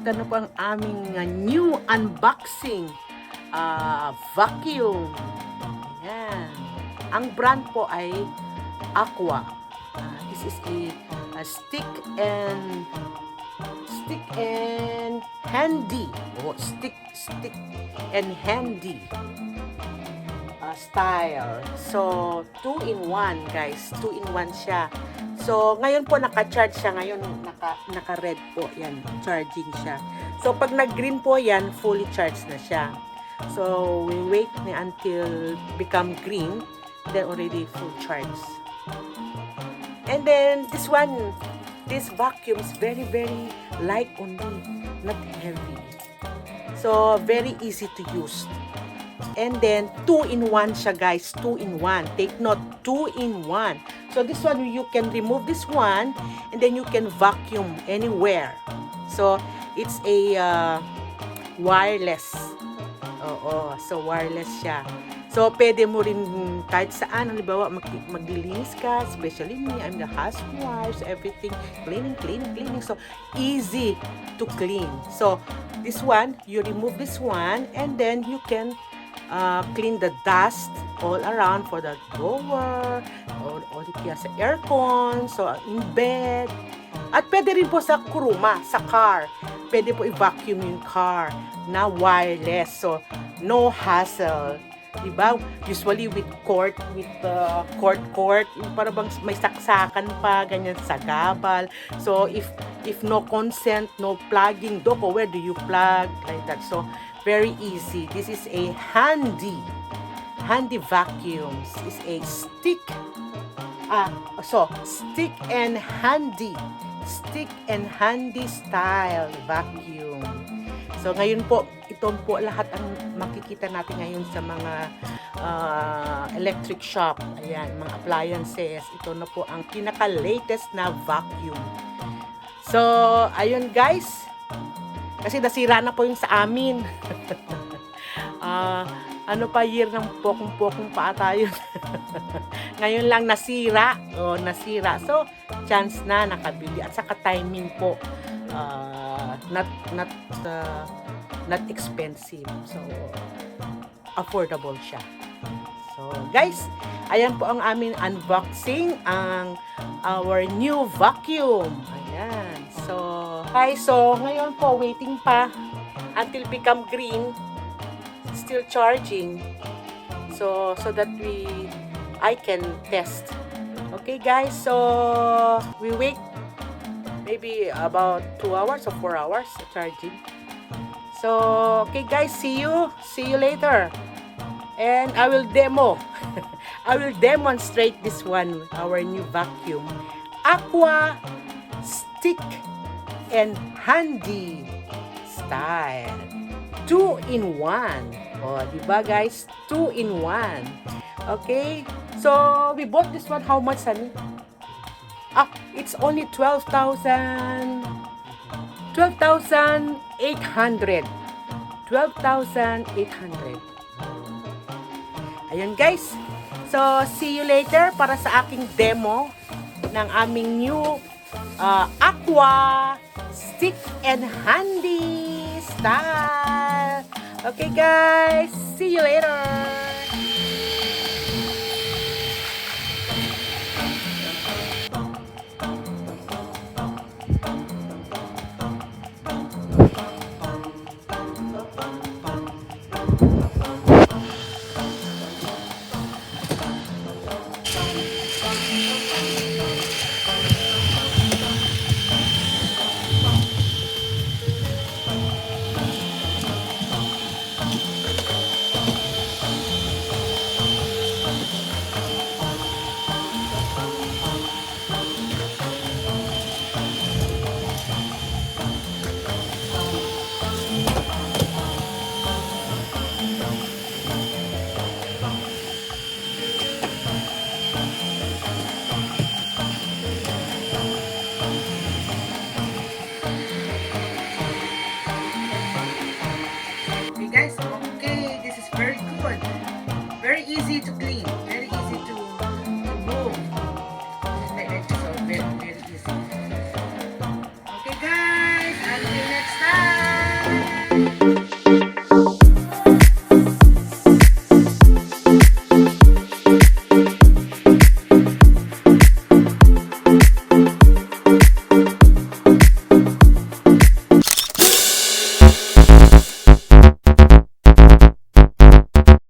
ito na po ang aming new unboxing vacuum. Ayan. Ang brand po ay AQUA. This is a stick and handy. Oh, stick and handy style. So, 2-in-1 guys. 2-in-1 siya. So, ngayon po naka-charge siya. Ngayon naka-red po. Yan, charging siya. So, pag nag-green po yan, fully charged na siya. So, we wait until become green. Then already full charge. And then, this vacuum is very, very light only. Not heavy. So, very easy to use. And then, 2-in-1 siya guys. 2-in-1. Take note, 2-in-1. So, this one, you can remove this one and then you can vacuum anywhere. So, it's a wireless. Oo, so wireless siya. So, pwede mo rin kahit saan, halimbawa, maglilinis ka, especially me, I'm the housewife, so everything, cleaning. So, easy to clean. So, this one, you remove this one, and then you can clean the dust all around for the drawer, or kaya sa aircon, so in bed. At pwede rin po sa kuruma, sa car. Pwede po i-vacuum yung car na wireless. So, no hassle. Diba? Usually with cord, yung para bang may saksakan pa, ganyan, sa gabal. So, if no consent, no plugging, where do you plug? Like that. So, very easy. This is a handy vacuums. It's a stick and handy style vacuum. So, ngayon po, ito po lahat ang makikita natin ngayon sa mga electric shop. Ayan, mga appliances. Ito na po ang pinaka-latest na vacuum. So, ayun guys. Kasi nasira na po yung sa amin. Ano pa, year ng pokong-pokong pa tayo. Ngayon lang nasira. Nasira. So, chance na nakabili. At saka timing po. Not expensive. So, affordable siya. So, guys, ayan po ang aming unboxing ang our new vacuum. Ayan. So, guys, so ngayon po waiting pa until become green. Still charging. So that I can test. Okay, guys. So, we wait maybe about 2 hours or 4 hours charging. So, okay guys, see you later. And I will I will demonstrate this one, our new vacuum. AQUA stick and handy style. 2-in-1. Oh, diba guys? 2-in-1. Okay? So, we bought this one, how much, honey? It's only 12,800. 12,800. Ayun guys. So, see you later para sa aking demo ng aming new AQUA stick and handy style. Okay guys, see you later.